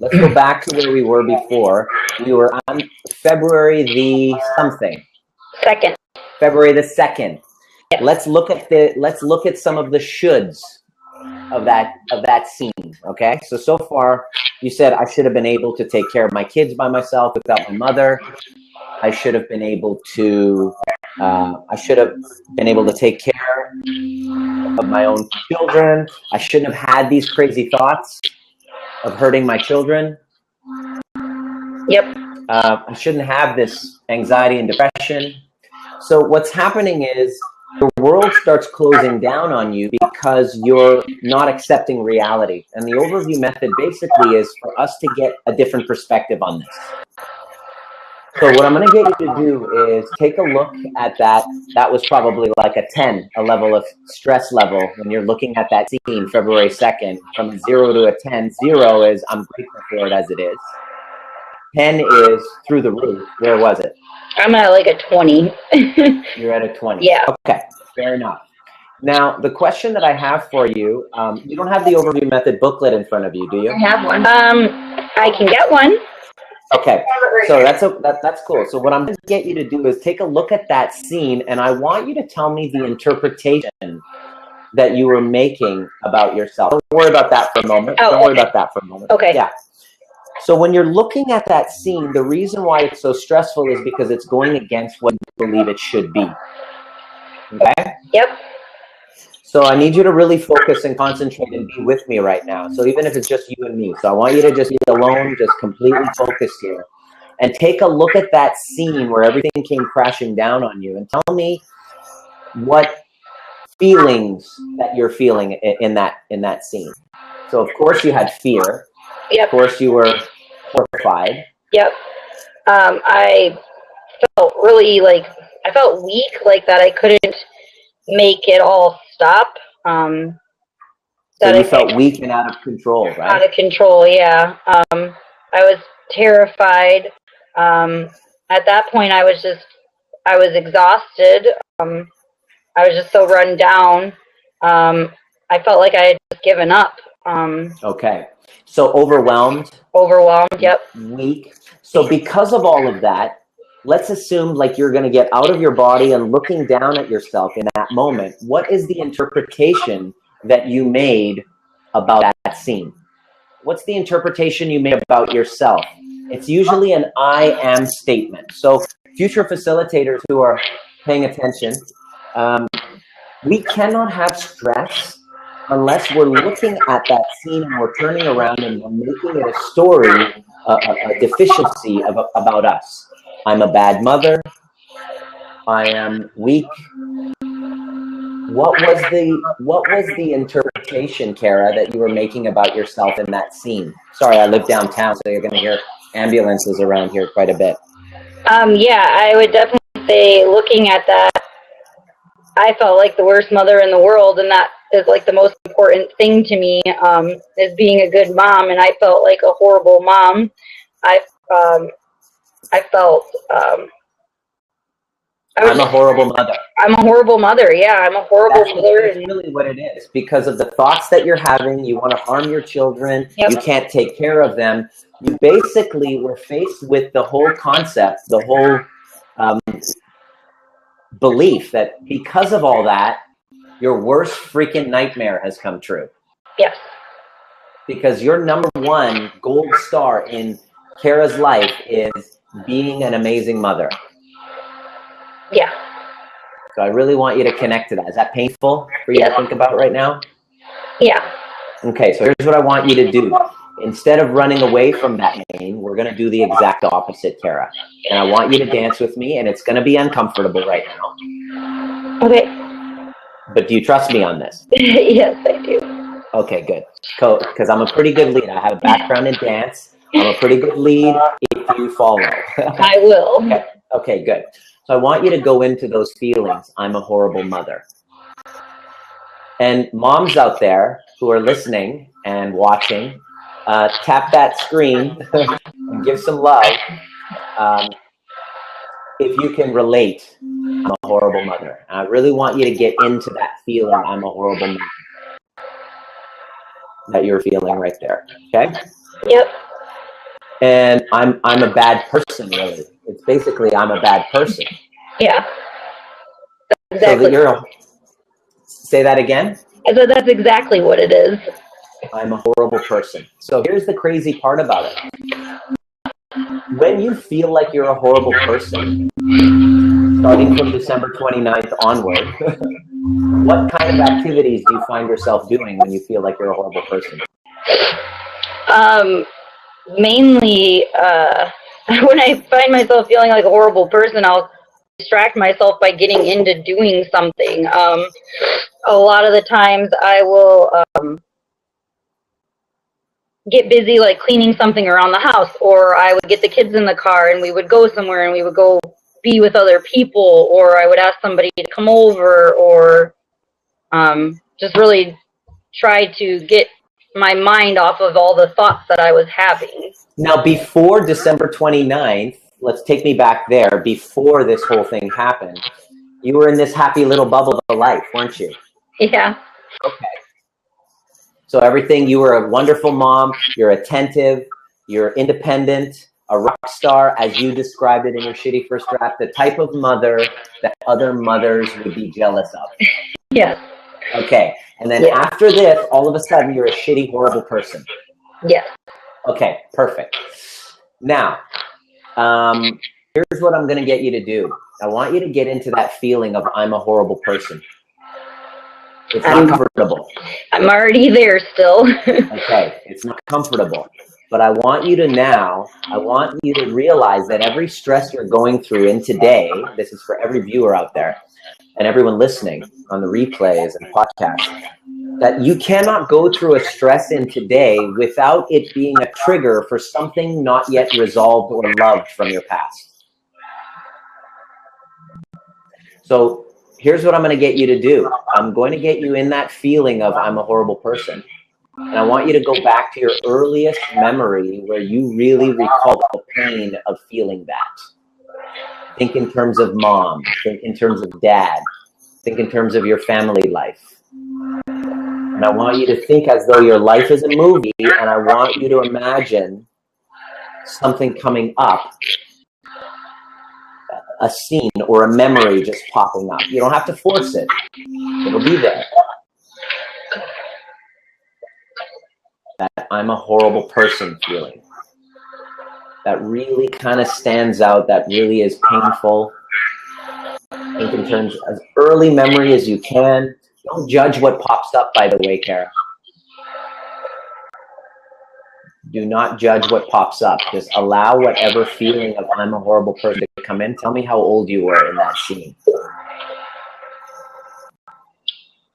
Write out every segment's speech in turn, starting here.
Let's go back to where we were before. We were on February the something. 2nd. February the 2nd. Yep. Let's look at some of the shoulds of that scene. Okay. So far you said I should have been able to take care of my kids by myself without my mother. I should have been able to take care of my own children. I shouldn't have had these crazy thoughts of hurting my children. Yep. I shouldn't have this anxiety and depression. So what's happening is the world starts closing down on you because you're not accepting reality. And the overview method basically is for us to get a different perspective on this. So what I'm going to get you to do is take a look at that. That was probably like a 10, a level of stress level when you're looking at that scene, February 2nd, from 0 to a 10. 0 is I'm grateful for it as it is. 10 is through the roof. Where was it? I'm at like a 20. You're at a 20. Yeah. Okay, fair enough. Now, the question that I have for you, you don't have the overview method booklet in front of you, do you? I have one. I can get one. Okay, so that's cool. So what I'm going to get you to do is take a look at that scene, and I want you to tell me the interpretation that you were making about yourself. Don't worry about that for a moment. Don't worry about that for a moment. Okay. Yeah. So when you're looking at that scene, the reason why it's so stressful is because it's going against what you believe it should be. Okay? Yep. So I need you to really focus and concentrate and be with me right now. So even if it's just you and me. So I want you to just be alone, just completely focused here. And take a look at that scene where everything came crashing down on you. And tell me what feelings that you're feeling in that scene. So of course you had fear. Yep. Of course you were horrified. Yep. I felt really I felt weak, like that I couldn't make it all stop. So you felt weak and out of control, right? Out of control, yeah. I was terrified. At that point, I was exhausted. I was just so run down. I felt like I had just given up. Okay. So overwhelmed. Overwhelmed, yep. Weak. So because of all of that, let's assume like you're going to get out of your body and looking down at yourself in that moment. What is the interpretation that you made about that scene? What's the interpretation you made about yourself? It's usually an I am statement. So future facilitators who are paying attention, we cannot have stress unless we're looking at that scene and we're turning around and we're making it a story, a deficiency about us. I'm a bad mother. I am weak. What was the interpretation, Kara, that you were making about yourself in that scene? Sorry, I live downtown, so you're going to hear ambulances around here quite a bit. Yeah, I would definitely say, looking at that, I felt like the worst mother in the world, and that is like the most important thing to me, is being a good mom. And I felt like a horrible mom. I felt I'm a horrible mother. I'm a horrible mother. Yeah, I'm a horrible mother. That's really what it is. Because of the thoughts that you're having, you want to harm your children. Yep. You can't take care of them. You basically were faced with the whole concept, the whole belief that because of all that, your worst freaking nightmare has come true. Yes. Because your number one gold star in Kara's life is being an amazing mother. Yeah. So I really want you to connect to that. Is that painful for you to think about right now? Yeah. Okay, so here's what I want you to do. Instead of running away from that pain, we're going to do the exact opposite, Kara. And I want you to dance with me, and it's going to be uncomfortable right now. Okay. But do you trust me on this? Yes, I do. Okay, good. Because I'm a pretty good lead. I have a background in dance. I'm a pretty good lead if you follow. I will. Okay, good. So I want you to go into those feelings. I'm a horrible mother. And moms out there who are listening and watching, tap that screen and give some love. If you can relate, I'm a horrible mother. I really want you to get into that feeling, I'm a horrible mother, that you're feeling right there. Okay? Yep. And I'm a bad person, really. It's basically I'm a bad person. Yeah. So Exactly. that say that again? I said that's exactly what it is. I'm a horrible person. So here's the crazy part about it. When you feel like you're a horrible person, starting from December 29th onward, what kind of activities do you find yourself doing when you feel like you're a horrible person? Mainly, when I find myself feeling like a horrible person, I'll distract myself by getting into doing something. A lot of the times I will get busy like cleaning something around the house, or I would get the kids in the car and we would go somewhere and we would go be with other people, or I would ask somebody to come over, or just really try to get my mind off of all the thoughts that I was having. Now, before December 29th, let's take me back there, before this whole thing happened, you were in this happy little bubble of life, weren't you? Yeah. Okay. So everything, you were a wonderful mom, you're attentive, you're independent, a rock star, as you described it in your shitty first draft, the type of mother that other mothers would be jealous of. Yes. Okay. And then after this, all of a sudden, you're a shitty, horrible person. Yes. Okay, perfect. Now, here's what I'm going to get you to do. I want you to get into that feeling of I'm a horrible person. It's not comfortable. I'm already there still. Okay, it's not comfortable. But I want you to realize that every stress you're going through in today, this is for every viewer out there and everyone listening on the replays and podcasts, that you cannot go through a stress in today without it being a trigger for something not yet resolved or loved from your past. So here's what I'm going to get you to do. I'm going to get you in that feeling of I'm a horrible person. And I want you to go back to your earliest memory where you really recall the pain of feeling that. Think in terms of mom. Think in terms of dad. Think in terms of your family life. And I want you to think as though your life is a movie, and I want you to imagine something coming up, a scene or a memory just popping up. You don't have to force it. It'll be there. That I'm a horrible person feeling. That really kind of stands out, that really is painful. Think in terms of as early memory as you can. Don't judge what pops up, by the way, Kara. Do not judge what pops up. Just allow whatever feeling of I'm a horrible person to come in. Tell me how old you were in that scene.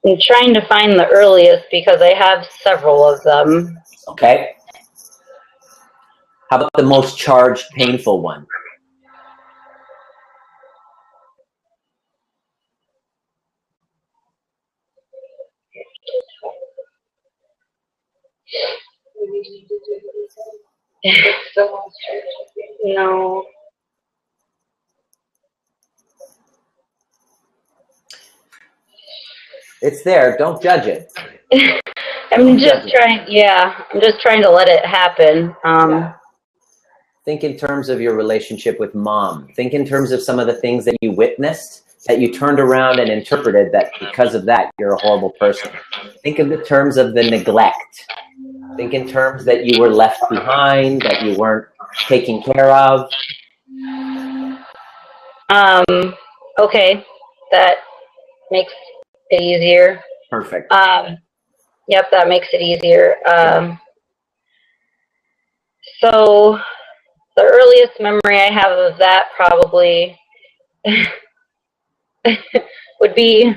I'm trying to find the earliest because I have several of them. Okay. How about the most charged, painful one? No. It's there. Don't judge it. I'm just trying to let it happen. Think in terms of your relationship with mom. Think in terms of some of the things that you witnessed, that you turned around and interpreted that because of that, you're a horrible person. Think in the terms of the neglect. Think in terms that you were left behind, that you weren't taken care of. Okay. That makes it easier. Perfect. Yep, that makes it easier. So the earliest memory I have of that probably would be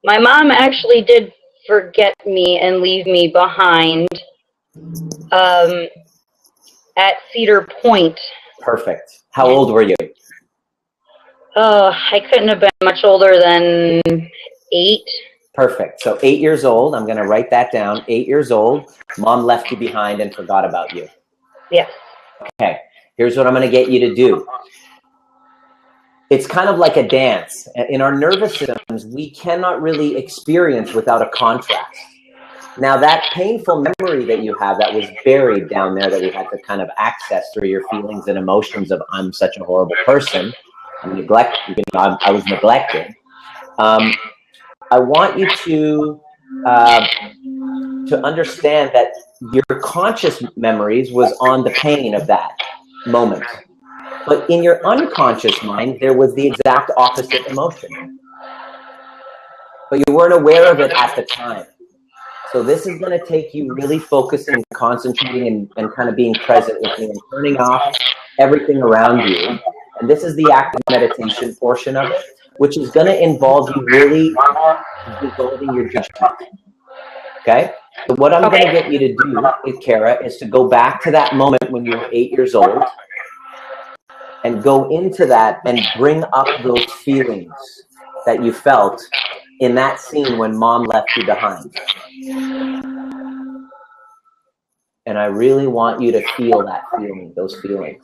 my mom actually did forget me and leave me behind at Cedar Point. Perfect. How old were you? Oh, I couldn't have been much older than 8. Perfect. So 8 years old. I'm going to write that down. 8 years old. Mom left you behind and forgot about you. Yes. Okay. Here's what I'm going to get you to do. It's kind of like a dance. In our nervous systems, we cannot really experience without a contrast. Now that painful memory that you have that was buried down there that we had to kind of access through your feelings and emotions of I'm such a horrible person, I was neglected. I want you to understand that your conscious memories was on the pain of that moment. But in your unconscious mind, there was the exact opposite emotion. But you weren't aware of it at the time. So this is going to take you really focusing, concentrating, and kind of being present with me and turning off everything around you. And this is the active meditation portion of it, which is going to involve you really dissolving your judgment. Okay? So what I'm going to get you to do, Kara, is to go back to that moment when you were 8 years old and go into that and bring up those feelings that you felt in that scene when mom left you behind. And I really want you to feel that feeling, those feelings.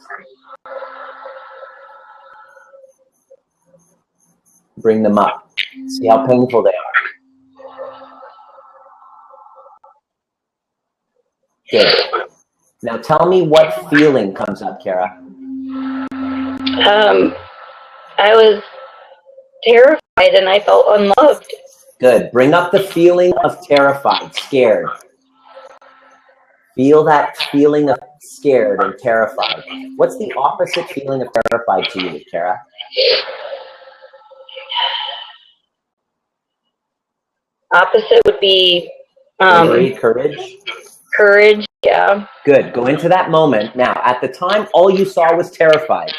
Bring them up. See how painful they are. Good. Now tell me what feeling comes up, Kara. I was terrified and I felt unloved. Good. Bring up the feeling of terrified, scared. Feel that feeling of scared and terrified. What's the opposite feeling of terrified to you, Kara? Opposite would be courage. Courage, yeah. Good. Go into that moment. Now, at the time, all you saw was terrified.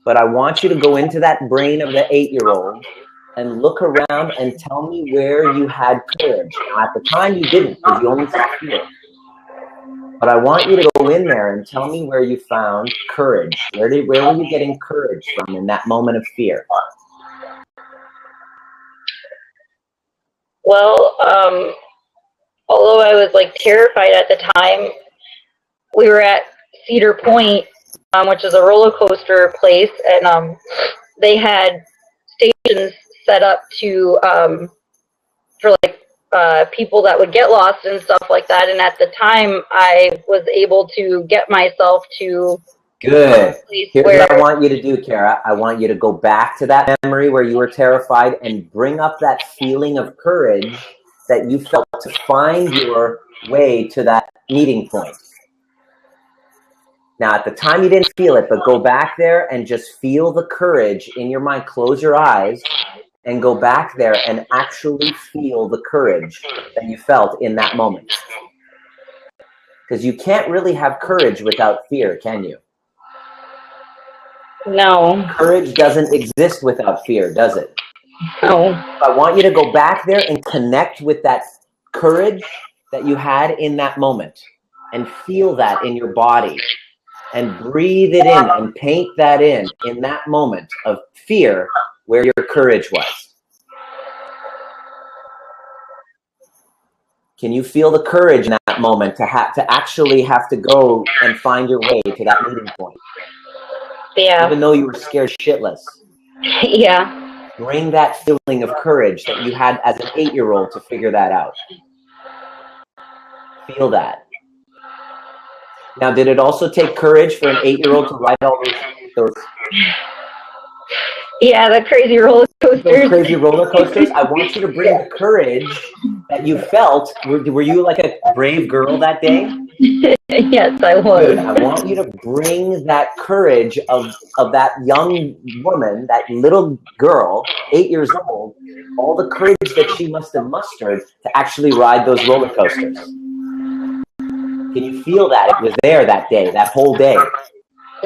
But I want you to go into that brain of the 8-year-old and look around and tell me where you had courage. Now, at the time, you didn't, because you only saw fear. But I want you to go in there and tell me where you found courage. Where were you getting courage from in that moment of fear? Well, although I was like terrified at the time, we were at Cedar Point, which is a roller coaster place, and they had stations set up to for like people that would get lost and stuff like that. And at the time, I was able to get myself to Good. Here's what I want you to do, Kara. I want you to go back to that memory where you were terrified and bring up that feeling of courage that you felt to find your way to that meeting point. Now, at the time, you didn't feel it, but go back there and just feel the courage in your mind. Close your eyes and go back there and actually feel the courage that you felt in that moment. Because you can't really have courage without fear, can you? No. Courage doesn't exist without fear, does it? No. I want you to go back there and connect with that courage that you had in that moment and feel that in your body and breathe it in and paint that in that moment of fear where your courage was. Can you feel the courage in that moment to actually have to go and find your way to that meeting point? Yeah. Even though you were scared shitless. Yeah. Bring that feeling of courage that you had as an 8-year-old to figure that out. Feel that. Now, did it also take courage for an 8-year-old to ride all those yeah, the crazy roller coasters. Those crazy roller coasters? I want you to bring the courage that you felt. Were you like a brave girl that day? Yes, I was. Good. I want you to bring that courage of that young woman, that little girl, 8 years old, all the courage that she must have mustered to actually ride those roller coasters. Can you feel that? It was there that day, that whole day.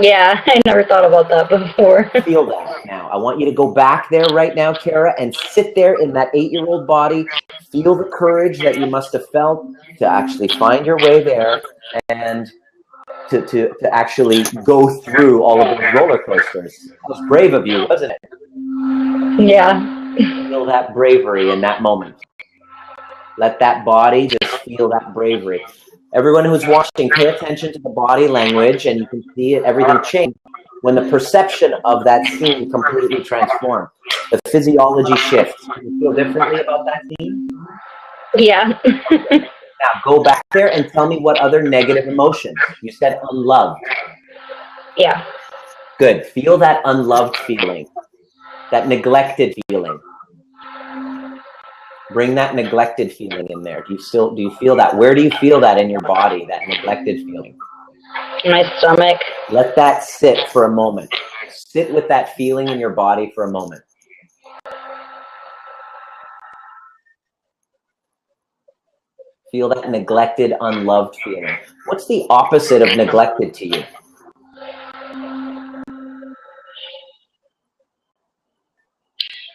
Yeah, I never thought about that before. Feel that now. I want you to go back there right now, Kara, and sit there in that 8-year-old body. Feel the courage that you must have felt to actually find your way there and to actually go through all of those roller coasters. It was brave of you, wasn't it? Yeah. Feel that bravery in that moment. Let that body just feel that bravery. Everyone who's watching, pay attention to the body language, and you can see it, everything change when the perception of that scene completely transformed. The physiology shifts. Do you feel differently about that scene? Yeah. Now go back there and tell me what other negative emotions. You said unloved. Yeah. Good. Feel that unloved feeling, that neglected feeling. Bring that neglected feeling in there. Do you feel that? Where do you feel that in your body, that neglected feeling? In my stomach. Let that sit for a moment. Sit with that feeling in your body for a moment. Feel that neglected, unloved feeling. What's the opposite of neglected to you?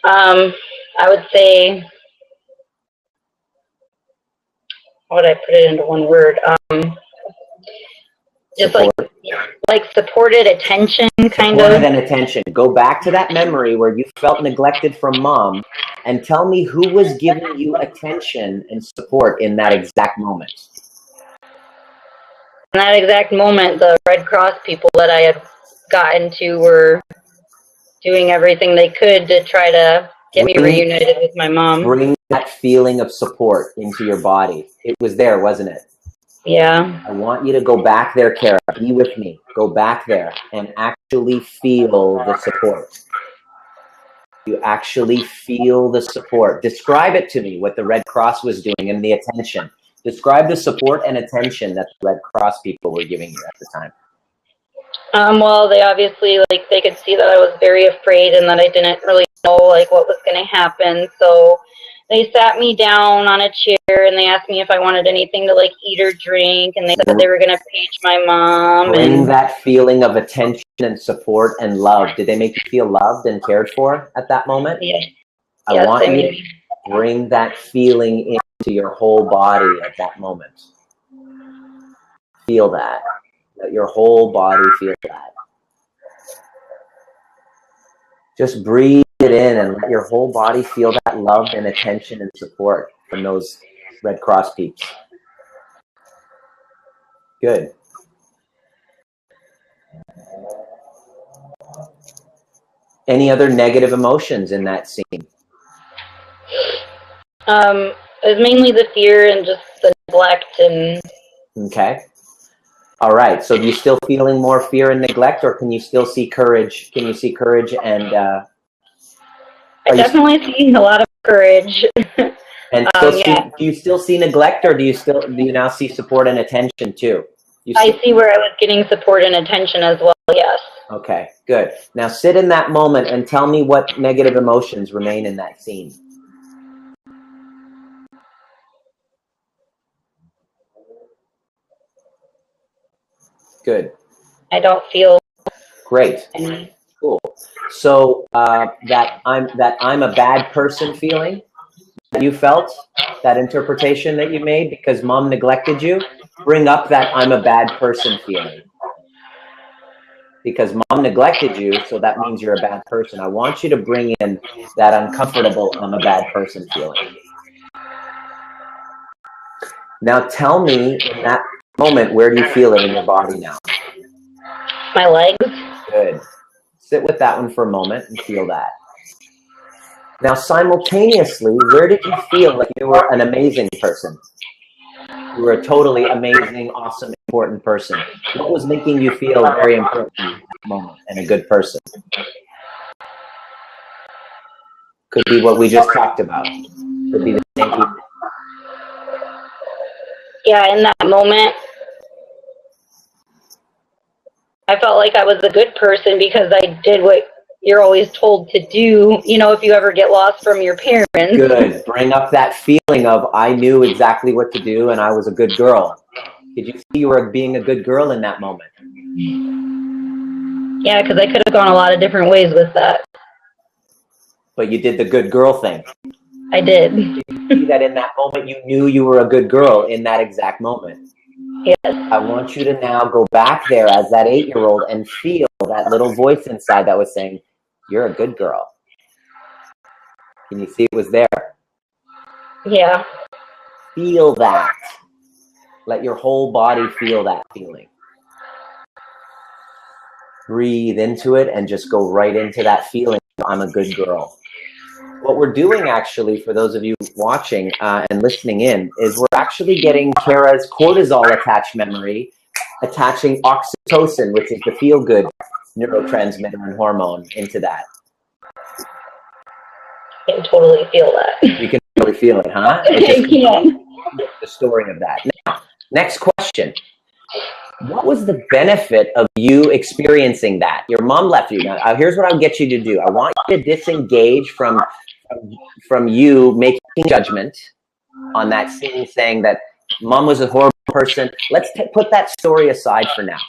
I would say, how would I put it into one word? Just Support. like supported attention, kind Supported of. and attention. Go back to that memory where you felt neglected from mom and tell me who was giving you attention and support in that exact moment. In that exact moment, the Red Cross people that I had gotten to were doing everything they could to try to get me reunited with my mom. Bring that feeling of support into your body. It was there, wasn't it? Yeah. I want you to go back there, Kara. Be with me. Go back there and actually feel the support. You actually feel the support. Describe it to me, what the Red Cross was doing and the attention. Describe the support and attention that the Red Cross people were giving you at the time. Well, they obviously, they could see that I was very afraid and that I didn't really know, what was going to happen. So they sat me down on a chair and they asked me if I wanted anything to, eat or drink. And they said they were going to page my mom. Bring that feeling of attention and support and love. Did they make you feel loved and cared for at that moment? Yeah. I want you to bring that feeling into your whole body at that moment. Feel that. Let your whole body feel that. Just breathe it in and let your whole body feel that love and attention and support from those Red Cross peeps. Good. Any other negative emotions in that scene? It was mainly the fear and just the neglect and... Okay. All right. So, you still feeling more fear and neglect, or can you still see courage? Can you see courage and? I definitely see a lot of courage. And do you still see neglect, or do you now see support and attention too? I see where I was getting support and attention as well. Yes. Okay. Good. Now sit in that moment and tell me what negative emotions remain in that scene. Good. I don't feel great. Cool. So that I'm a bad person feeling that you felt, that interpretation that you made because mom neglected you, bring up that I'm a bad person feeling. Because mom neglected you, so that means you're a bad person. I want you to bring in that uncomfortable I'm a bad person feeling. Now tell me in that moment, where do you feel it in your body now? My legs. Good. Sit with that one for a moment and feel that. Now simultaneously, where did you feel like you were an amazing person? You were a totally amazing, awesome, important person. What was making you feel very important at that moment and a good person? Could be what we just talked about. Could be the same people. Yeah, in that moment, I felt like I was a good person because I did what you're always told to do, if you ever get lost from your parents. Good. Bring up that feeling of I knew exactly what to do and I was a good girl. Did you see you were being a good girl in that moment? Yeah, because I could have gone a lot of different ways with that. But you did the good girl thing. I did. Did you see that in that moment you knew you were a good girl in that exact moment? Yes. I want you to now go back there as that 8-year-old and feel that little voice inside that was saying, you're a good girl. Can you see it was there? Yeah. Feel that. Let your whole body feel that feeling. Breathe into it and just go right into that feeling. I'm a good girl. what we're doing actually, for those of you watching and listening in, is we're actually getting Kara's cortisol attached memory, attaching oxytocin, which is the feel-good neurotransmitter and hormone, into that. I can totally feel that. You can really feel it, huh? I can. The story of that. Now, next question. What was the benefit of you experiencing that? Your mom left you. Now, here's what I'll get you to do. I want you to disengage from you making judgment on that scene, saying that mom was a horrible person. Let's put that story aside for now,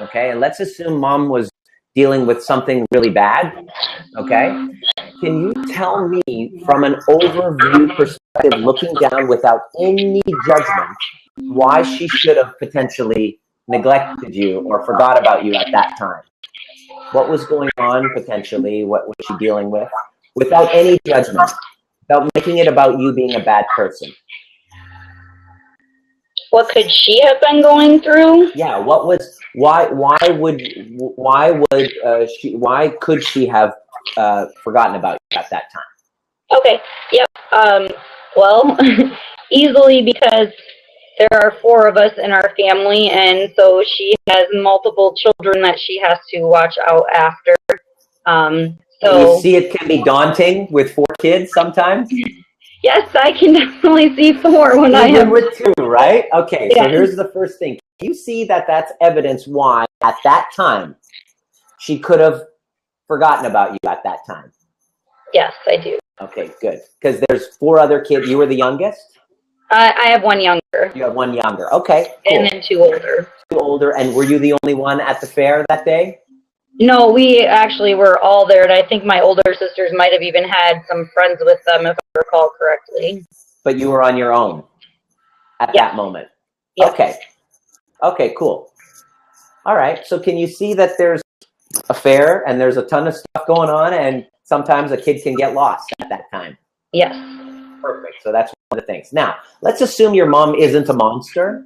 okay? And let's assume mom was dealing with something really bad, okay? Can you tell me, from an overview perspective, looking down without any judgment, why she should have potentially neglected you or forgot about you at that time? What was going on potentially? What was she dealing with? Without any judgment, without making it about you being a bad person. What could she have been going through? Yeah, why could she have forgotten about you at that time? Okay, yep. Well, easily, because there are 4 of us in our family, and so she has multiple children that she has to watch out after. So you see, it can be daunting with 4 kids sometimes. Yes, I can definitely see 4 when I have with 2, right? Okay, yeah. So here's the first thing. You see that that's evidence why at that time she could have forgotten about you at that time. Yes, I do. Okay, good. Because there's 4 other kids. You were the youngest? I have 1 younger. You have 1 younger. Okay, cool. And then 2 older. 2 older. And were you the only one at the fair that day? No, we actually were all there, and I think my older sisters might have even had some friends with them, if I recall correctly. But you were on your own at that moment? Yeah. Okay. Okay, cool. All right, so can you see that there's a fair and there's a ton of stuff going on, and sometimes a kid can get lost at that time? Yes. Perfect, so that's one of the things. Now, let's assume your mom isn't a monster.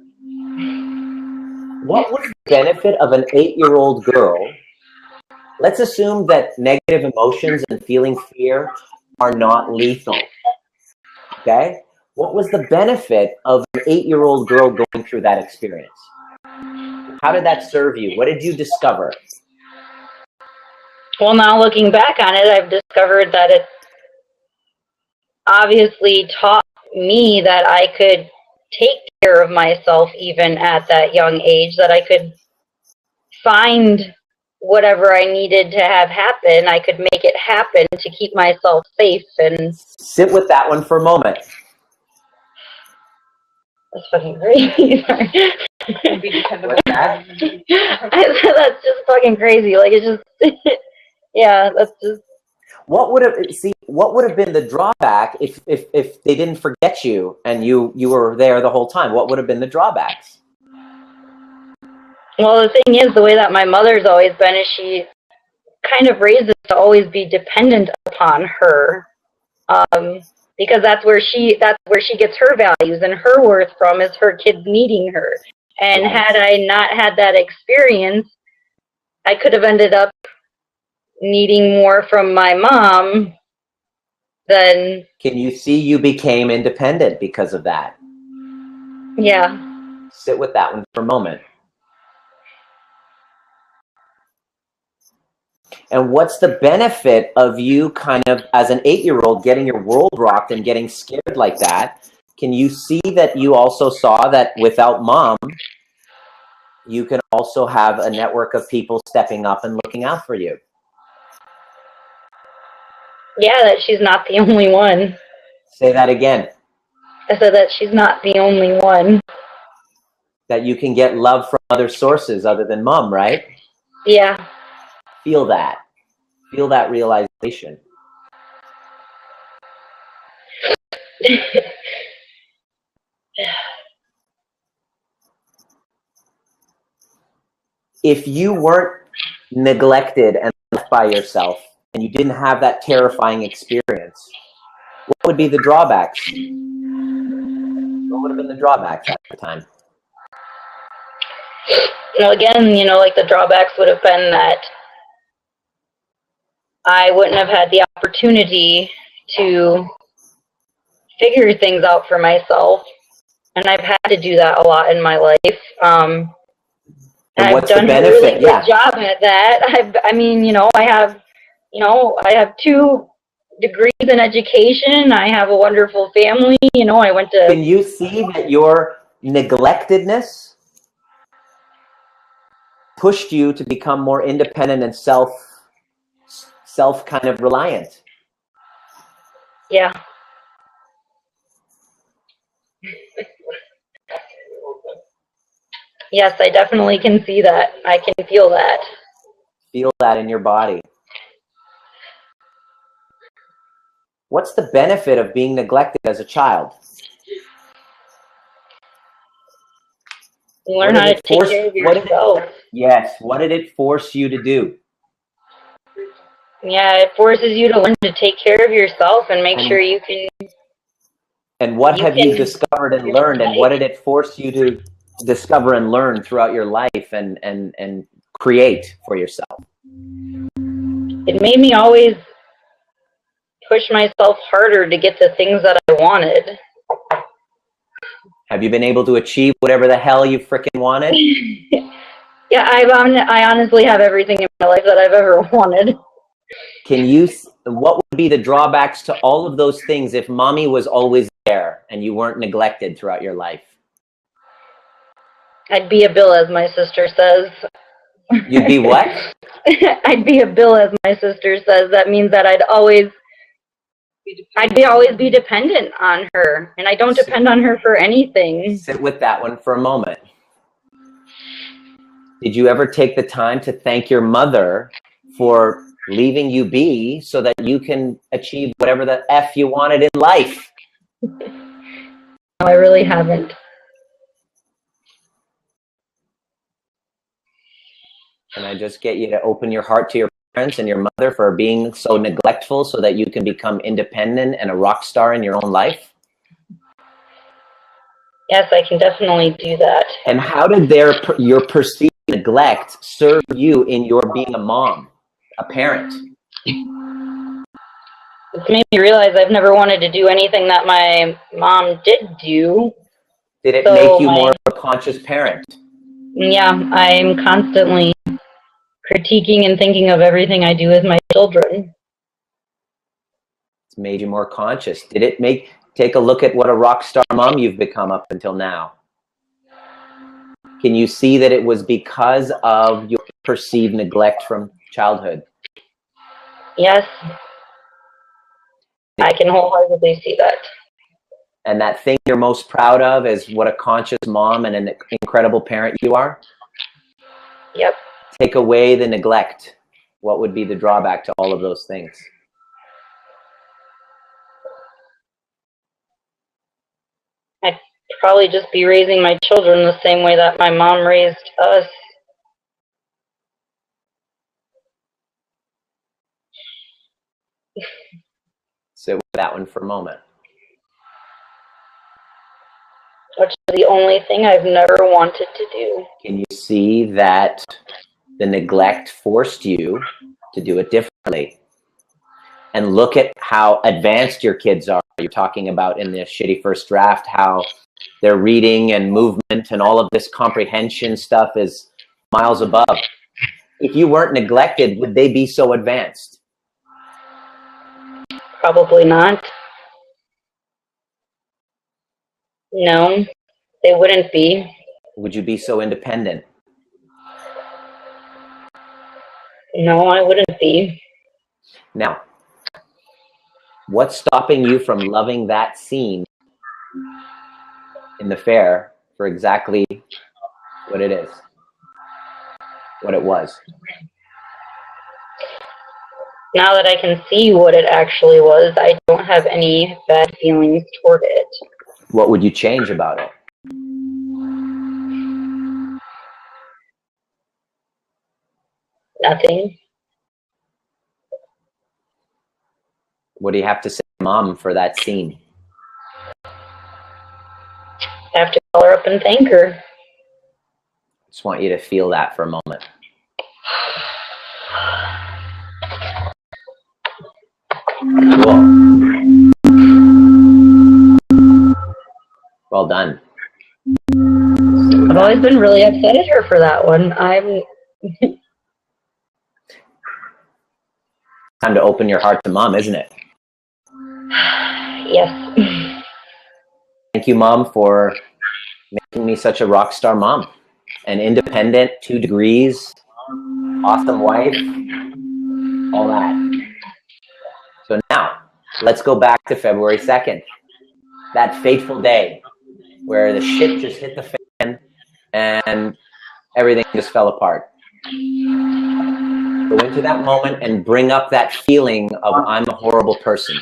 What was the benefit of an 8-year-old girl? Let's assume that negative emotions and feeling fear are not lethal, okay? What was the benefit of an 8-year-old girl going through that experience? How did that serve you? What did you discover? Well, now looking back on it, I've discovered that it obviously taught me that I could take care of myself even at that young age, that I could find whatever I needed to have happen. I could make it happen to keep myself safe. And sit with that one for a moment. That's fucking crazy. What's that? I said that's just fucking crazy. Like, it's just, yeah, that's just. What would have been the drawback if they didn't forget you and you were there the whole time? What would have been the drawbacks? Well, the thing is, the way that my mother's always been is she kind of raised us to always be dependent upon her, because that's where she gets her values and her worth from, is her kids needing her. And had I not had that experience, I could have ended up needing more from my mom than. Can you see you became independent because of that? Yeah. Sit with that one for a moment. And what's the benefit of you kind of, as an 8-year-old, getting your world rocked and getting scared like that? Can you see that you also saw that without mom, you can also have a network of people stepping up and looking out for you? Yeah, that she's not the only one. Say that again. I said that she's not the only one. That you can get love from other sources other than mom, right? Yeah. Feel that. Feel that realization. If you weren't neglected and left by yourself, and you didn't have that terrifying experience, what would be the drawbacks? What would have been the drawbacks at the time? Again, like the drawbacks would have been that I wouldn't have had the opportunity to figure things out for myself. And I've had to do that a lot in my life. And I've what's the done a benefit? really good job at that. I have 2 degrees in education. I have a wonderful family. I went to. Can you see that your neglectedness pushed you to become more independent and self kind of reliant? Yeah. Yes, I definitely can see that. I can feel that. Feel that in your body. What's the benefit of being neglected as a child? You learn how to take care of yourself. Yes. What did it force you to do? Yeah, it forces you to learn to take care of yourself and make sure you can. And what have you discovered and learned, and what did it force you to discover and learn throughout your life and create for yourself? It made me always push myself harder to get the things that I wanted. Have you been able to achieve whatever the hell you frickin' wanted? Yeah, I honestly have everything in my life that I've ever wanted. What would be the drawbacks to all of those things if mommy was always there and you weren't neglected throughout your life? I'd be a bill, as my sister says. You'd be what? I'd be a bill, as my sister says. That means that I'd always be dependent on her, and I don't depend on her for anything. Sit with that one for a moment. Did you ever take the time to thank your mother for leaving you be so that you can achieve whatever the F you wanted in life? No, I really haven't. Can I just get you to open your heart to your parents and your mother for being so neglectful so that you can become independent and a rock star in your own life? Yes, I can definitely do that. And how did your perceived neglect serve you in your being a mom, a parent? It's made me realize I've never wanted to do anything that my mom did do. Did it make you more of a conscious parent? Yeah, I'm constantly critiquing and thinking of everything I do with my children. It's made you more conscious. Did it take a look at what a rock star mom you've become up until now? Can you see that it was because of your perceived neglect from childhood? Yes. I can wholeheartedly see that. And that thing you're most proud of is what a conscious mom and an incredible parent you are? Yep. Take away the neglect. What would be the drawback to all of those things? I'd probably just be raising my children the same way that my mom raised us. Sit with that one for a moment. Which is the only thing I've never wanted to do. Can you see that the neglect forced you to do it differently? And look at how advanced your kids are. You're talking about in the shitty first draft how their reading and movement and all of this comprehension stuff is miles above. If you weren't neglected, would they be so advanced? Probably not. No, they wouldn't be. Would you be so independent? No, I wouldn't be. Now, what's stopping you from loving that scene in the fair for exactly what it is, what it was? Now that I can see what it actually was, I don't have any bad feelings toward it. What would you change about it? Nothing. What do you have to say, Mom, for that scene? I have to call her up and thank her. I just want you to feel that for a moment. Cool. Well done. I've always been really upset at her for that one. Time to open your heart to mom, isn't it? Yes. Thank you, mom, for making me such a rock star mom. An independent, 2 degrees, awesome wife, all that. So now, let's go back to February 2nd. That fateful day where the shit just hit the fan and everything just fell apart. Go into that moment and bring up that feeling of I'm a horrible person.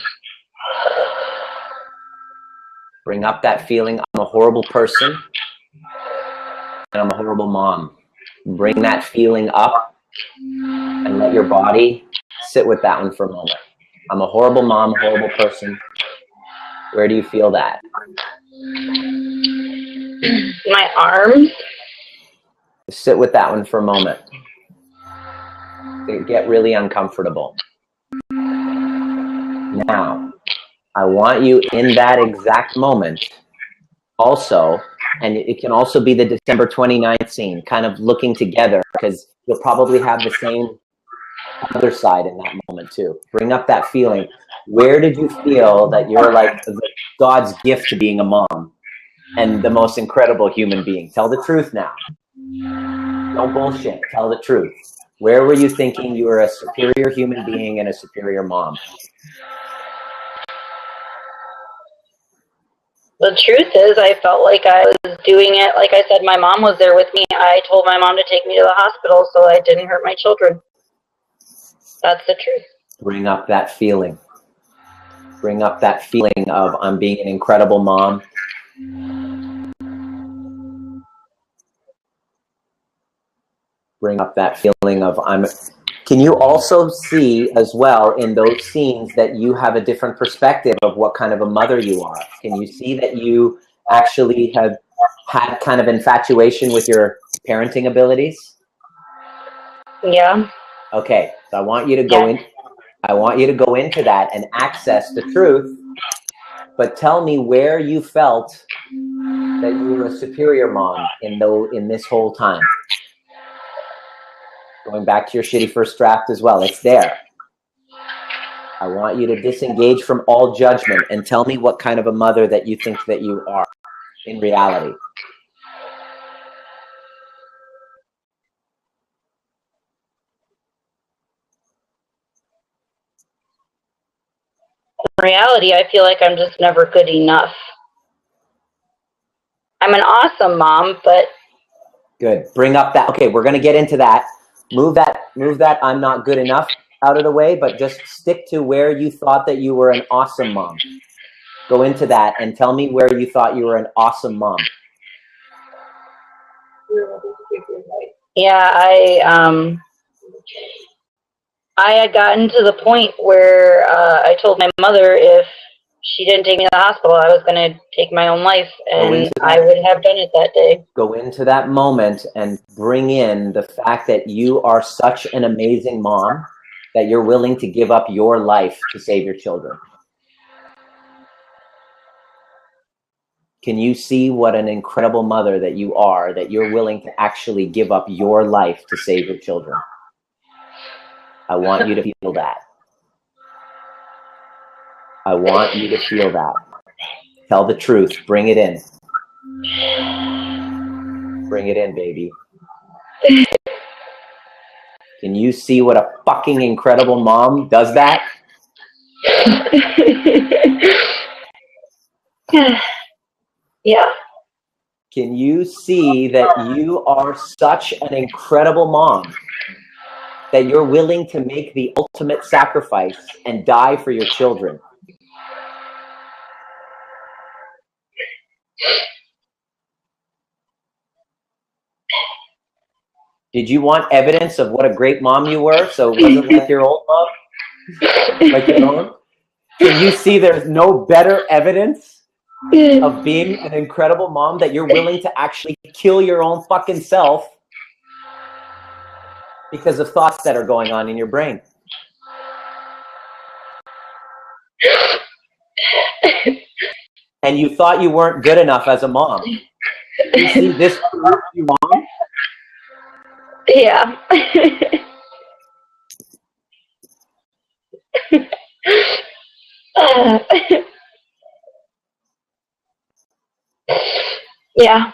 Bring up that feeling I'm a horrible person and I'm a horrible mom. Bring that feeling up and let your body sit with that one for a moment. I'm a horrible mom, horrible person. Where do you feel that? My arms. Sit with that one for a moment. Get really uncomfortable. Now, I want you in that exact moment also, and it can also be the December 29th scene, kind of looking together, because you'll probably have the same other side in that moment too. Bring up that feeling. Where did you feel that you're like God's gift to being a mom and the most incredible human being? Tell the truth now. Don't bullshit. Tell the truth. Where were you thinking you were a superior human being and a superior mom? The truth is, I felt like I was doing it. Like I said, my mom was there with me. I told my mom to take me to the hospital so I didn't hurt my children. That's the truth. Bring up that feeling. Bring up that feeling of I'm being an incredible mom. Bring up that feeling of Can you also see as well in those scenes that you have a different perspective of what kind of a mother you are? Can you see that you actually have had kind of infatuation with your parenting abilities? Yeah. Okay, so I want you to go into that and access the truth, but tell me where you felt that you were a superior mom in this whole time. Going back to your shitty first draft as well, it's there. I want you to disengage from all judgment and tell me what kind of a mother that you think that you are in reality. In reality, I feel like I'm just never good enough. I'm an awesome mom, but... Good. Bring up that. Okay, we're going to get into that. Move that I'm not good enough out of the way, but just stick to where you thought that you were an awesome mom. Go into that and tell me where you thought you were an awesome mom. Yeah, I had gotten to the point where I told my mother if she didn't take me to the hospital, I was going to take my own life, and I would have done it that day. Go into that moment and bring in the fact that you are such an amazing mom that you're willing to give up your life to save your children. Can you see what an incredible mother that you are, that you're willing to actually give up your life to save your children? I want you to feel that. I want you to feel that. Tell the truth. Bring it in. Bring it in, baby. Can you see what a fucking incredible mom does that? Yeah. Can you see that you are such an incredible mom that you're willing to make the ultimate sacrifice and die for your children? Did you want evidence of what a great mom you were so it wasn't like your old mom? Like your own? Can you see there's no better evidence of being an incredible mom that you're willing to actually kill your own fucking self because of thoughts that are going on in your brain? and you thought you weren't good enough as a mom. You see this you mom? Yeah. Yeah.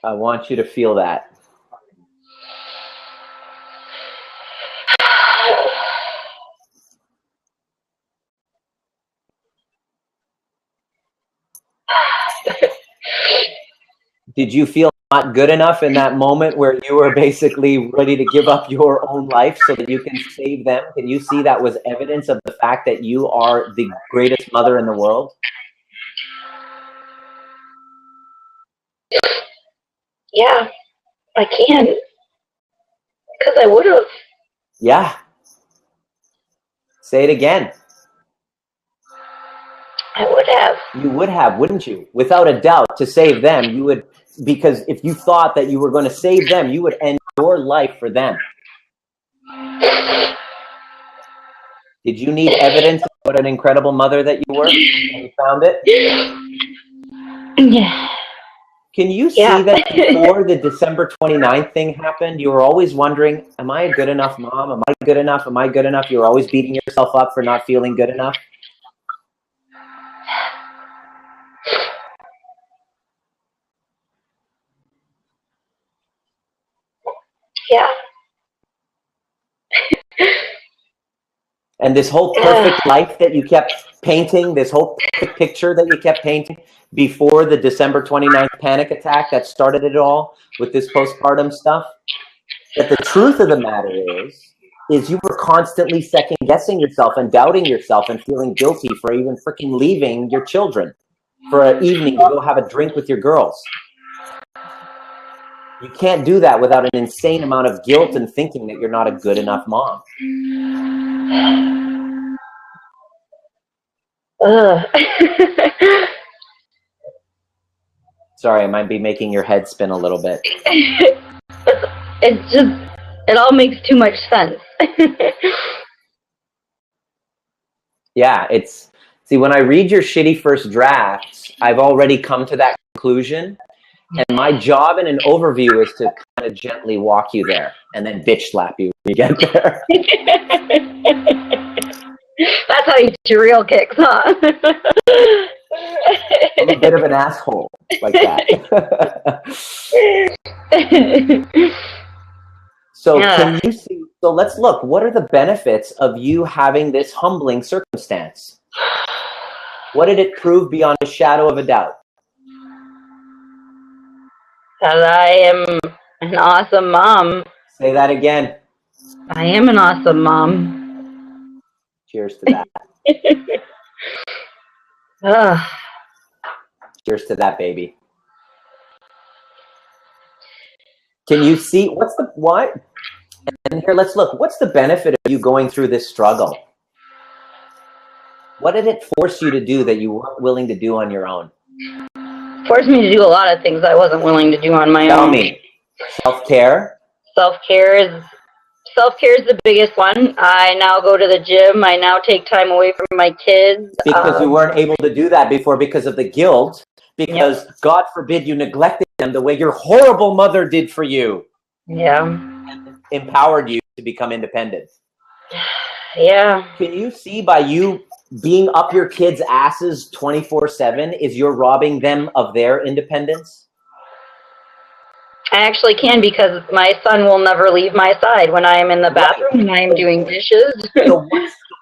I want you to feel that. Did you feel not good enough in that moment where you were basically ready to give up your own life so that you can save them? Can you see that was evidence of the fact that you are the greatest mother in the world? Yeah, I can. Because I would have. Yeah. Say it again. I would have. You would have, wouldn't you? Without a doubt, to save them, you would, because if you thought that you were going to save them, you would end your life for them. Did you need evidence of what an incredible mother that you were? And you found it? Yeah. Can you see that before the December 29th thing happened, you were always wondering, am I a good enough mom? Am I good enough? Am I good enough? You were always beating yourself up for not feeling good enough? Yeah. And this whole perfect life that you kept painting, this whole perfect picture that you kept painting before the December 29th panic attack that started it all with this postpartum stuff, that the truth of the matter is you were constantly second guessing yourself and doubting yourself and feeling guilty for even freaking leaving your children for an evening to go have a drink with your girls. You can't do that without an insane amount of guilt and thinking that you're not a good enough mom. Sorry, I might be making your head spin a little bit. It's just, it all makes too much sense. Yeah, see, when I read your shitty first drafts, I've already come to that conclusion. And my job in an overview is to kind of gently walk you there and then bitch slap you when you get there. That's how you get your real kicks, huh? I'm a bit of an asshole like that. So can you see, so let's look, what are the benefits of you having this humbling circumstance? What did it prove beyond a shadow of a doubt? That I am an awesome mom. Say that again. I am an awesome mom. Cheers to that. Cheers to that, baby. Can you see, what? And here, let's look. What's the benefit of you going through this struggle? What did it force you to do that you weren't willing to do on your own? Forced me to do a lot of things I wasn't willing to do on my own. Tell me. Self-care? Self-care is the biggest one. I now go to the gym. I now take time away from my kids. Because you weren't able to do that before because of the guilt. Because God forbid you neglected them the way your horrible mother did for you. Yeah. And empowered you to become independent. Yeah. Can you see by you being up your kids' asses 24/7 is you're robbing them of their independence? I actually can, because my son will never leave my side when I am in the bathroom and I am doing dishes. So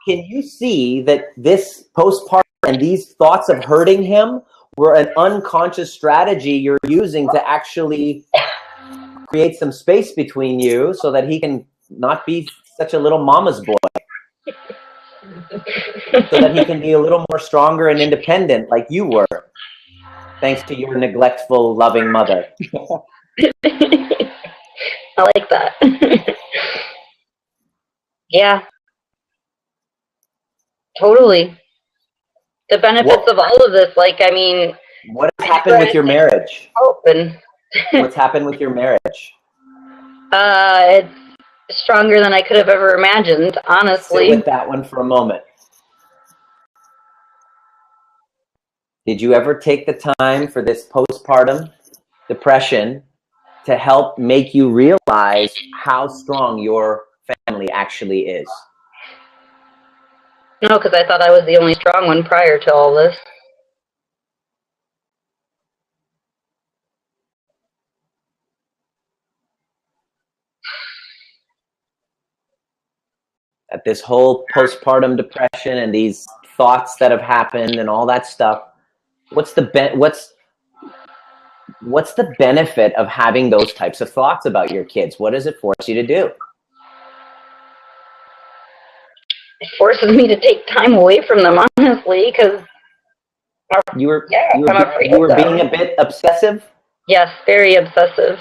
can you see that this postpartum and these thoughts of hurting him were an unconscious strategy you're using to actually create some space between you so that he can not be such a little mama's boy? So that he can be a little more stronger and independent like you were, thanks to your neglectful, loving mother. I like that. Yeah. Totally. The benefits of all of this, like, I mean... What has happened with your marriage? Open. What's happened with your marriage? It's stronger than I could have ever imagined, honestly. Sit with that one for a moment. Did you ever take the time for this postpartum depression to help make you realize how strong your family actually is? No, because I thought I was the only strong one prior to all this. That this whole postpartum depression and these thoughts that have happened and all that stuff, what's the benefit of having those types of thoughts about your kids? What does it force you to do? It forces me to take time away from them, honestly, because you were being a bit obsessive? Yes, very obsessive.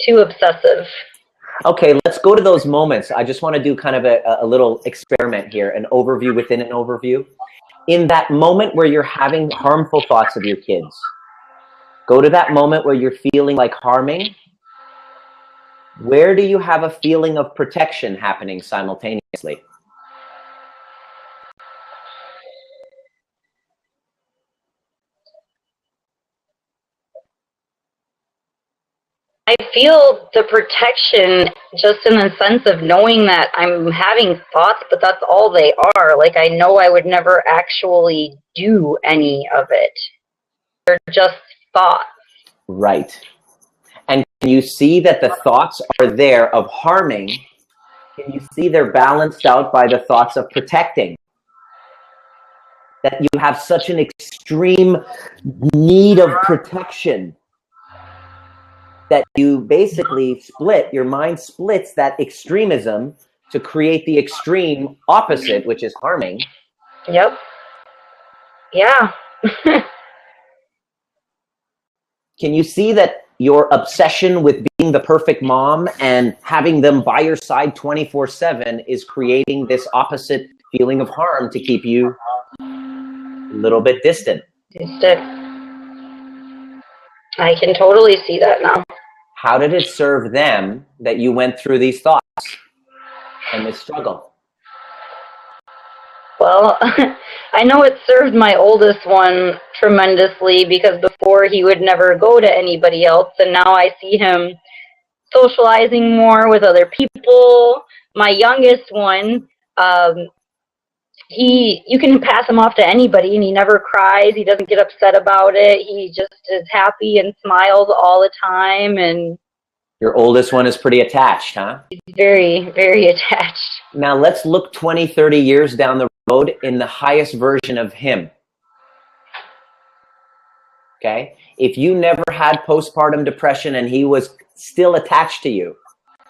Too obsessive. Okay, let's go to those moments. I just want to do kind of a little experiment here, an overview within an overview. In that moment where you're having harmful thoughts of your kids, go to that moment where you're feeling like harming. Where do you have a feeling of protection happening simultaneously? I feel the protection just in the sense of knowing that I'm having thoughts, but that's all they are. Like, I know I would never actually do any of it. They're just thoughts. Right. And can you see that the thoughts are there of harming? Can you see they're balanced out by the thoughts of protecting? That you have such an extreme need of protection that you basically your mind splits that extremism to create the extreme opposite, which is harming. Yep. Yeah. Can you see that your obsession with being the perfect mom and having them by your side 24/7 is creating this opposite feeling of harm to keep you a little bit distant? I can totally see that now. How did it serve them that you went through these thoughts and this struggle? Well, I know it served my oldest one tremendously, because before he would never go to anybody else, and now I see him socializing more with other people. My youngest one, you can pass him off to anybody and he never cries. He doesn't get upset about it. He just is happy and smiles all the time. And your oldest one is pretty attached, huh? He's very, very attached. Now let's look 20, 30 years down the road in the highest version of him. Okay? If you never had postpartum depression and he was still attached to you,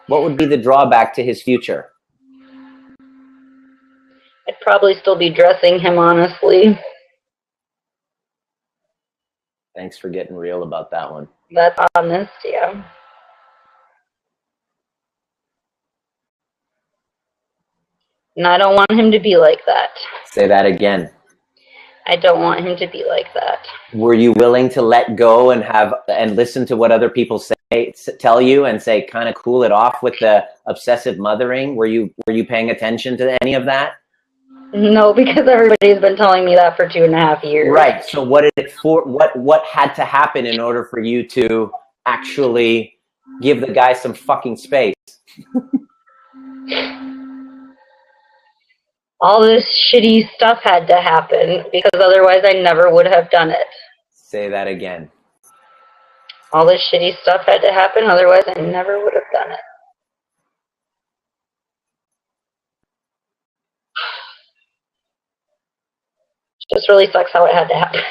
what would be the drawback to his future? I'd probably still be dressing him, honestly. Thanks for getting real about that one. That's honest, yeah. And I don't want him to be like that. Say that again. I don't want him to be like that. Were you willing to let go and listen to what other people tell you and say, kind of cool it off with the obsessive mothering? Were you paying attention to any of that? No, because everybody's been telling me that for 2.5 years. Right. So what had to happen in order for you to actually give the guy some fucking space? All this shitty stuff had to happen, because otherwise I never would have done it. Say that again. All this shitty stuff had to happen, otherwise I never would have done it. Just really sucks how it had to happen.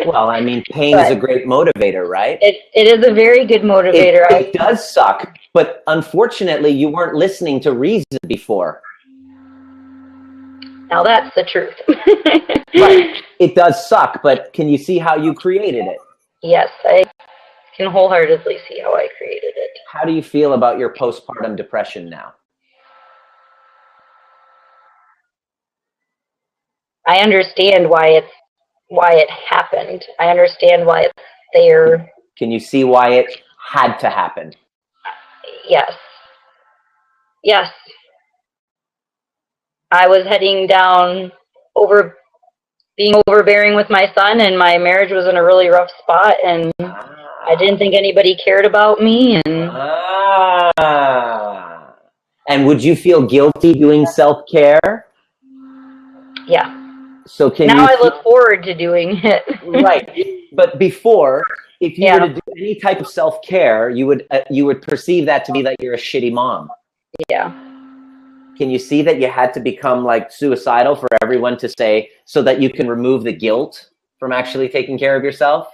Well, I mean, pain is a great motivator, right? It is a very good motivator. It does suck, but unfortunately you weren't listening to reason before. Now that's the truth. Right. It does suck, but can you see how you created it? Yes, I can wholeheartedly see how I created it. How do you feel about your postpartum depression now? I understand why it happened. I understand why it's there. Can you see why it had to happen? Yes. Yes. I was heading down over being overbearing with my son, and my marriage was in a really rough spot, and I didn't think anybody cared about me. And would you feel guilty doing self-care? Yeah. So now I look forward to doing it. Right. But before, if you were to do any type of self-care, you would perceive that to be that you're a shitty mom. Yeah. Can you see that you had to become like suicidal for everyone to say, so that you can remove the guilt from actually taking care of yourself?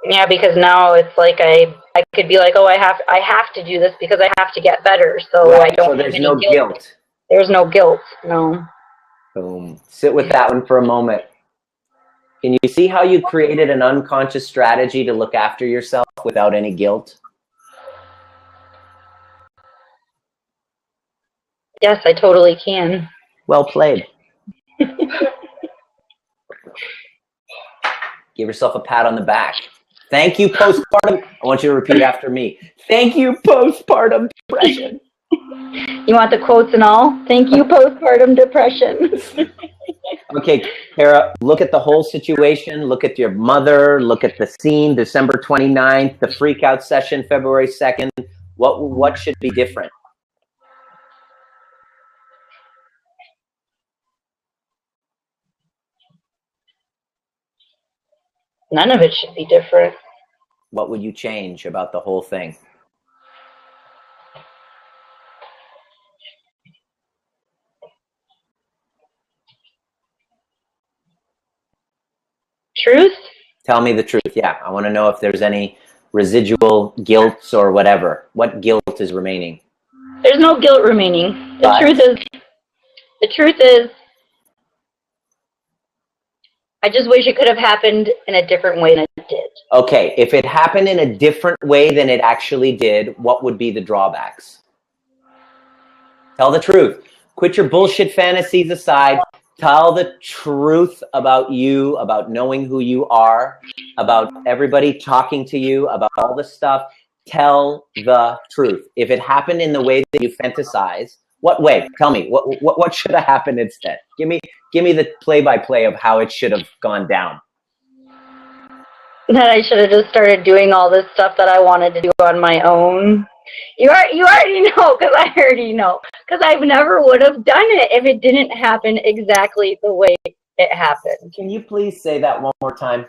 Yeah, because now it's like I could be like, oh, I have to do this because I have to get better. So right. I don't so there's have no any guilt. There's no guilt. No. Boom. Sit with that one for a moment. Can you see how you created an unconscious strategy to look after yourself without any guilt? Yes, I totally can. Well played. Give yourself a pat on the back. Thank you, postpartum. I want you to repeat after me. Thank you, postpartum depression. You want the quotes and all? Thank you, postpartum depression. Okay, Kara, look at the whole situation. Look at your mother. Look at the scene, December 29th, the freak out session, February 2nd. What should be different? None of it should be different. What would you change about the whole thing? Truth? Tell me the truth. Yeah, I want to know if there's any residual guilt or whatever. What guilt is remaining? There's no guilt remaining. The truth is, I just wish it could have happened in a different way than it did. Okay, if it happened in a different way than it actually did, what would be the drawbacks? Tell the truth. Quit your bullshit fantasies aside. Tell the truth about you, about knowing who you are, about everybody talking to you, about all this stuff. Tell the truth. If it happened in the way that you fantasize, what way? Tell me. What should have happened instead? Give me the play-by-play of how it should have gone down. That I should have just started doing all this stuff that I wanted to do on my own. You already know, because I already know. Because I never would have done it if it didn't happen exactly the way it happened. Can you please say that one more time?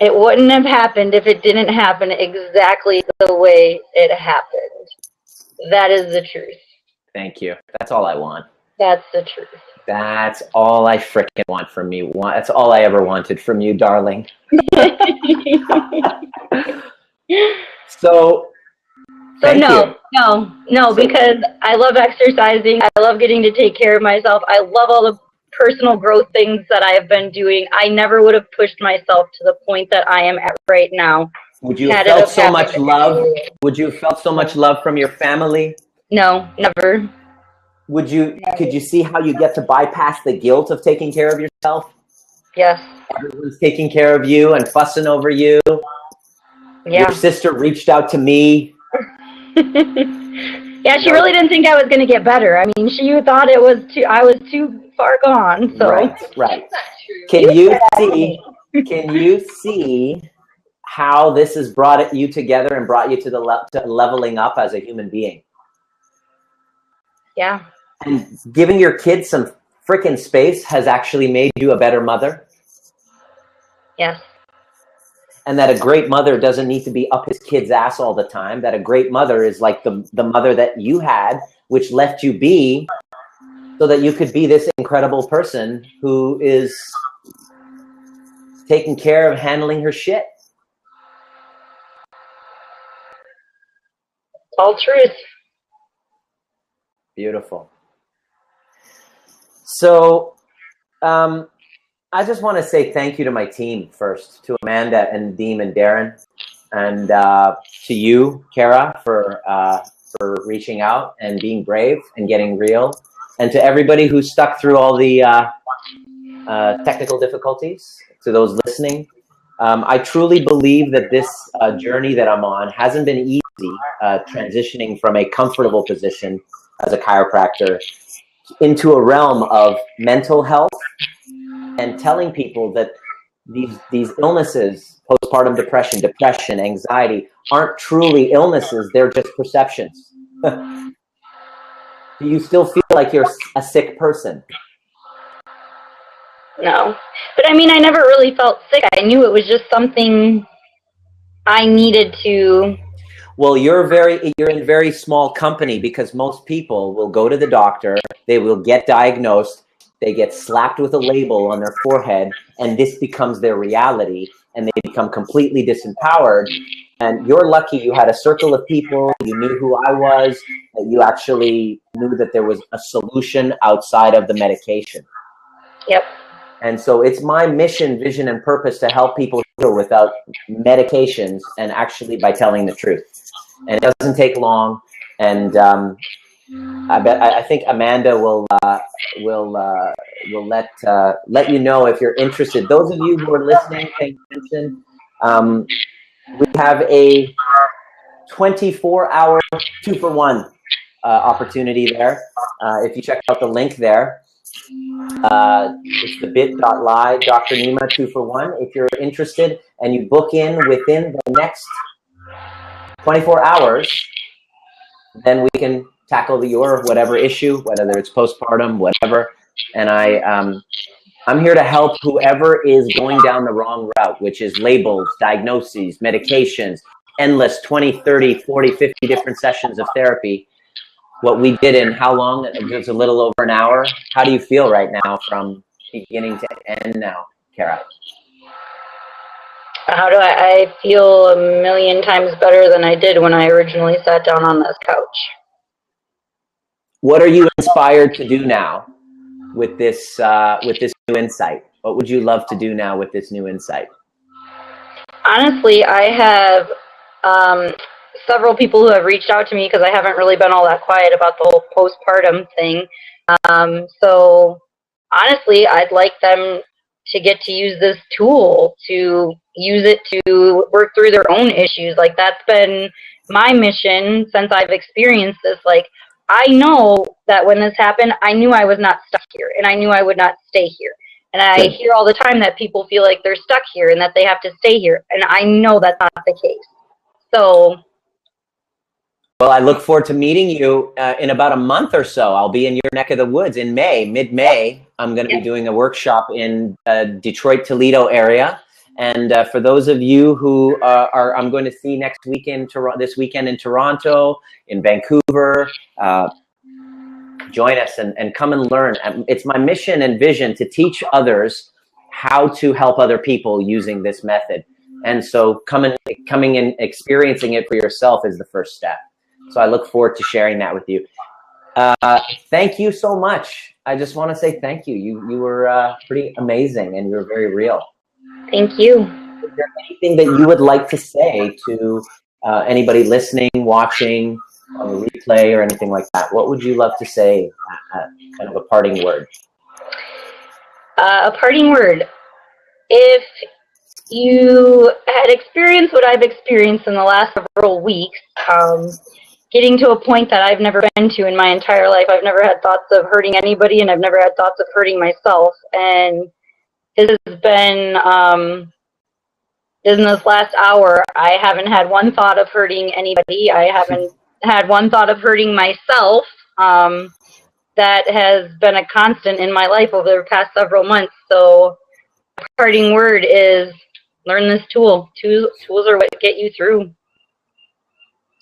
It wouldn't have happened if it didn't happen exactly the way it happened. That is the truth. Thank you. That's all I want. That's the truth. That's all I frickin' want from you. That's all I ever wanted from you, darling. So no, because I love exercising. I love getting to take care of myself. I love all the personal growth things that I have been doing. I never would have pushed myself to the point that I am at right now. Would you have felt so much love? Would you have felt so much love from your family? No, never. Could you see how you get to bypass the guilt of taking care of yourself? Yes. Everyone's taking care of you and fussing over you. Yeah. Your sister reached out to me. Yeah, she really didn't think I was going to get better. I mean, she thought I was too far gone. So. Right. Can you see how this has brought you together and brought you to to leveling up as a human being? Yeah. And giving your kids some frickin' space has actually made you a better mother? Yes. And that a great mother doesn't need to be up his kid's ass all the time. That a great mother is like the mother that you had, which left you be so that you could be this incredible person who is taking care of handling her shit. All truth. Beautiful. So, I just want to say thank you to my team first, to Amanda and Deem and Darren, and to you, Kara, for reaching out and being brave and getting real, and to everybody who stuck through all the technical difficulties, to those listening. I truly believe that this journey that I'm on hasn't been easy, transitioning from a comfortable position as a chiropractor into a realm of mental health and telling people that these illnesses, postpartum depression, anxiety, aren't truly illnesses, they're just perceptions. Do you still feel like you're a sick person? No. But I mean, I never really felt sick. I knew it was just something I needed to. Well, you're in very small company, because most people will go to the doctor, they will get diagnosed, they get slapped with a label on their forehead, and this becomes their reality, and they become completely disempowered. And you're lucky you had a circle of people, you knew who I was, that you actually knew that there was a solution outside of the medication. Yep. And so it's my mission, vision, and purpose to help people heal without medications, and actually by telling the truth. And it doesn't take long. And I think Amanda will let you know if you're interested. Those of you who are listening, paying attention, we have a 24-hour 2-for-1 opportunity there. If you check out the link there, it's the bit.ly DrNima 2-for-1. If you're interested and you book in within the next 24 hours, then we can tackle your whatever issue, whether it's postpartum, whatever. And I'm here to help whoever is going down the wrong route, which is labels, diagnoses, medications, endless 20, 30, 40, 50 different sessions of therapy. What we did in how long? It was a little over an hour. How do you feel right now from beginning to end now, Kara? How do I feel a million times better than I did when I originally sat down on this couch. What are you inspired to do now with this new insight? What would you love to do now with this new insight? Honestly, I have several people who have reached out to me because I haven't really been all that quiet about the whole postpartum thing. So honestly, I'd like them to get to use this tool, to use it to work through their own issues. Like, that's been my mission since I've experienced this. Like, I know that when this happened, I knew I was not stuck here, and I knew I would not stay here. And I hear all the time that people feel like they're stuck here and that they have to stay here, and I know that's not the case. So, well, I look forward to meeting you in about a month or so. I'll be in your neck of the woods in May, mid-May. I'm going to be doing a workshop in Detroit, Toledo area. And for those of you who I'm going to see this weekend in Toronto, in Vancouver, join us and come and learn. It's my mission and vision to teach others how to help other people using this method. And so coming and experiencing it for yourself is the first step. So I look forward to sharing that with you. Thank you so much. I just want to say thank you. You were pretty amazing, and you were very real. Thank you. Is there anything that you would like to say to anybody listening, watching on the replay or anything like that? What would you love to say, kind of a parting word? A parting word. If you had experienced what I've experienced in the last several weeks, getting to a point that I've never been to in my entire life. I've never had thoughts of hurting anybody, and I've never had thoughts of hurting myself. And this has been, in this last hour, I haven't had one thought of hurting anybody. I haven't had one thought of hurting myself. That has been a constant in my life over the past several months. So the parting word is learn this tool. Tools are what get you through.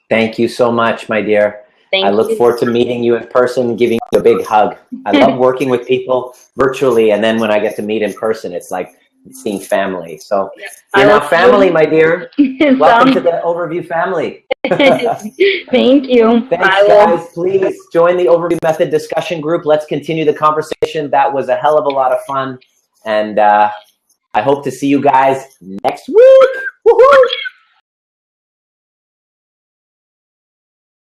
Thank you so much, my dear. Thank I look forward to meeting you in person, giving you a big hug. I love working with people virtually, and then when I get to meet in person, it's like seeing family. So you're now family, my dear. Welcome to the Overview family. Thank you. Thanks, guys. Please join the Overview Method discussion group. Let's continue the conversation. That was a hell of a lot of fun, and I hope to see you guys next week. Woohoo!